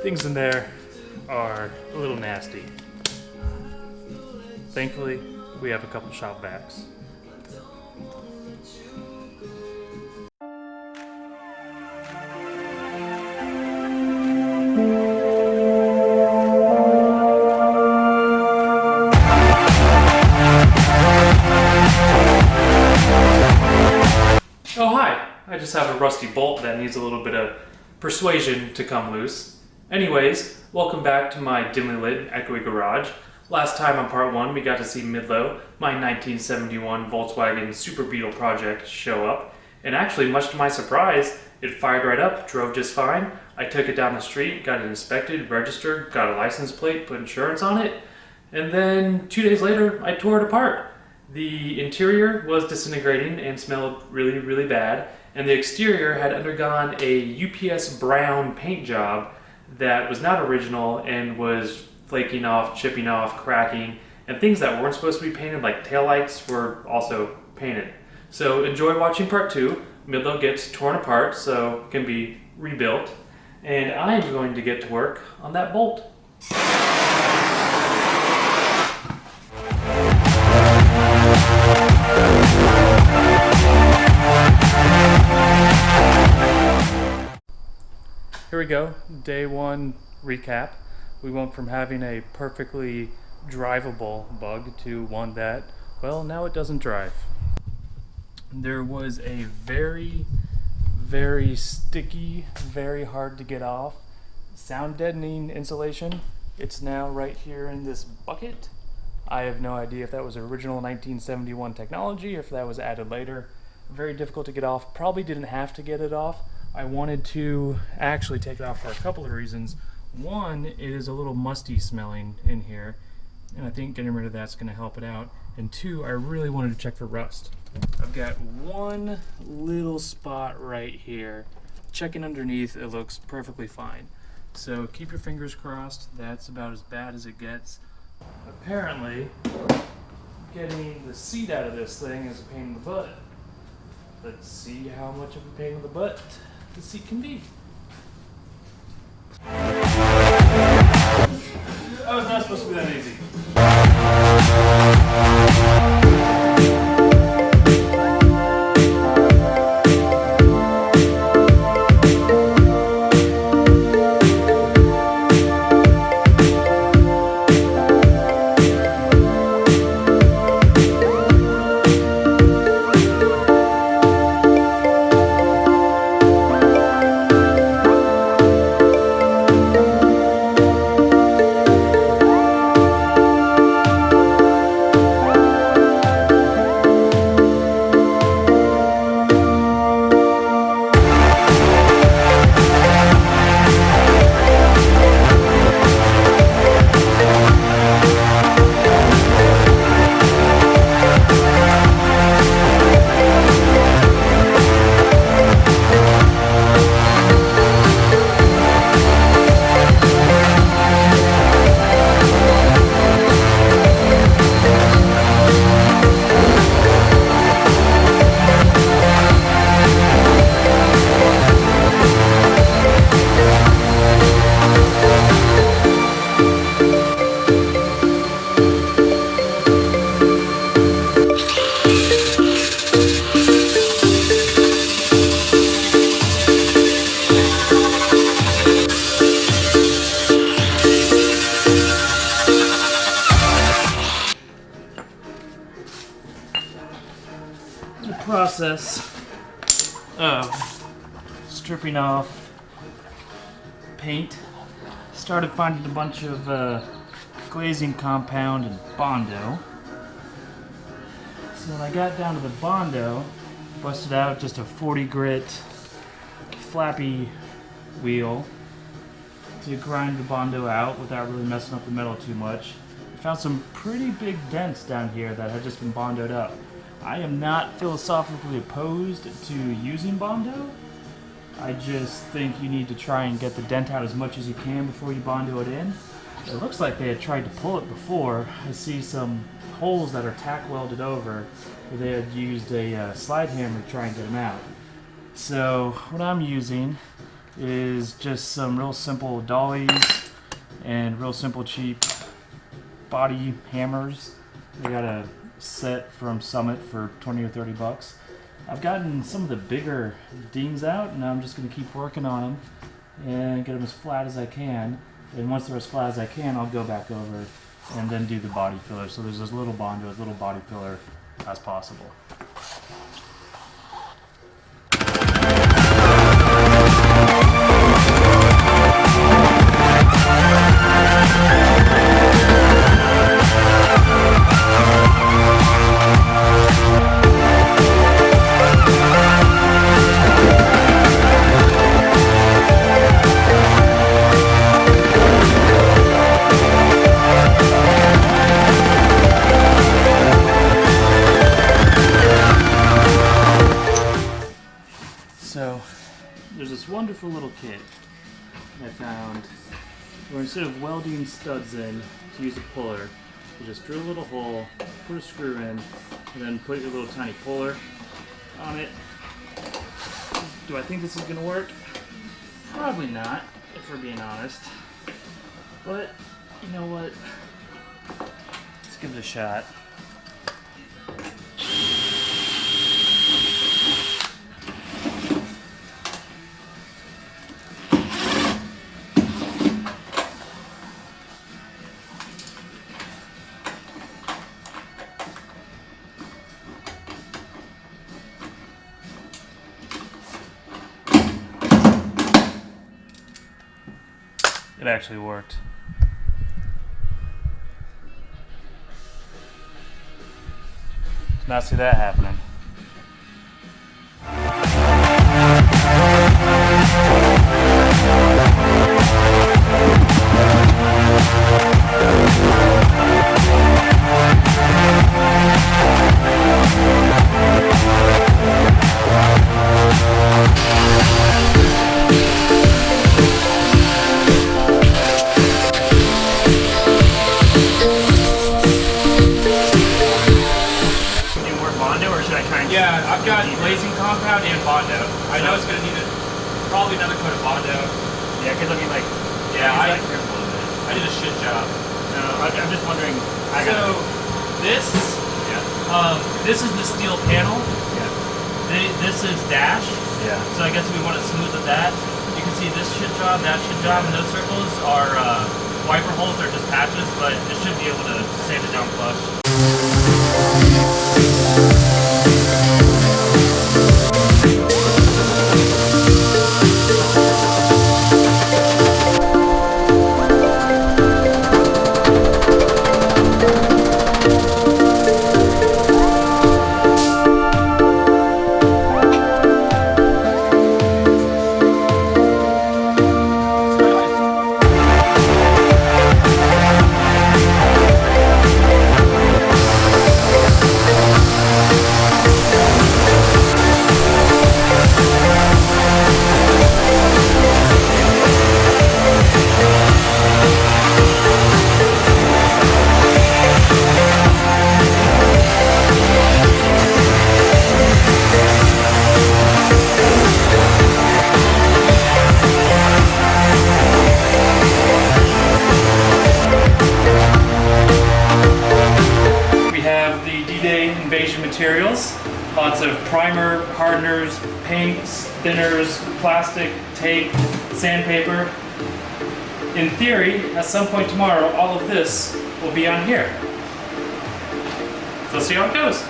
Things in there are a little nasty. Thankfully, we have a couple shop vacs. Oh hi! I just have a rusty bolt that needs a little bit of persuasion to come loose. Anyways, welcome back to my dimly lit, echoey garage. Last time on part 1 we got to see Midlo, my 1971 Volkswagen Super Beetle project, show up. And actually, much to my surprise, it fired right up, drove just fine. I took it down the street, got it inspected, registered, got a license plate, put insurance on it. And then 2 days later, I tore it apart. The interior was disintegrating and smelled really, really bad, and the exterior had undergone a UPS brown paint job that was not original and was flaking off, chipping off, cracking, and things that weren't supposed to be painted, like taillights, were also painted. So enjoy watching part 2. Midlo gets torn apart so it can be rebuilt, and I'm going to get to work on that bolt. Here we go, day 1 recap. We went from having a perfectly drivable bug to one that, well, now it doesn't drive. There was a very, very sticky, very hard to get off, sound deadening insulation. It's now right here in this bucket. I have no idea if that was original 1971 technology or if that was added later. Very difficult to get off. Probably didn't have to get it off. I wanted to actually take it off for a couple of reasons. One, it is a little musty smelling in here, and I think getting rid of that's going to help it out. And two, I really wanted to check for rust. I've got one little spot right here. Checking underneath, it looks perfectly fine. So keep your fingers crossed. That's about as bad as it gets. Apparently, getting the seat out of this thing is a pain in the butt. Let's see how much of a pain in the butt the seat can be. Oh, it's not supposed to be that easy. Process of stripping off paint. Started finding a bunch of glazing compound and Bondo. So when I got down to the Bondo, busted out just a 40 grit flappy wheel to grind the Bondo out without really messing up the metal too much. I found some pretty big dents down here that had just been Bondoed up. I am not philosophically opposed to using Bondo. I just think you need to try and get the dent out as much as you can before you Bondo it in. It looks like they had tried to pull it before. I see some holes that are tack welded over where they had used a slide hammer to try and get them out. So what I'm using is just some real simple dollies and real simple cheap body hammers. They got a set from Summit for 20 or 30 bucks. I've gotten some of the bigger dings out, and I'm just going to keep working on them and get them as flat as I can. And once they're as flat as I can, I'll go back over and then do the body filler. So there's as little Bondo, as little body filler as possible. So there's this wonderful little kit I found where instead of welding studs in to use a puller, you just drill a little hole, put a screw in, and then put your little tiny puller on it. Do I think this is going to work? Probably not, if we're being honest. But, you know what? Let's give it a shot. It actually worked. Did not see that happening. Yeah, I've got glazing compound and Bondo. I know it's going to need probably another coat of Bondo. Yeah, because I mean, like, Yeah, I I did a shit job. No, I'm just wondering. This is the steel panel. Yeah. This is dash. Yeah. So I guess we want to smooth at that. You can see this shit job, that shit job, and those circles are wiper holes. They're just patches, but it should be able to sand it down flush. Materials, lots of primer, hardeners, paints, thinners, plastic, tape, sandpaper. In theory, at some point tomorrow, all of this will be on here. So let's see how it goes.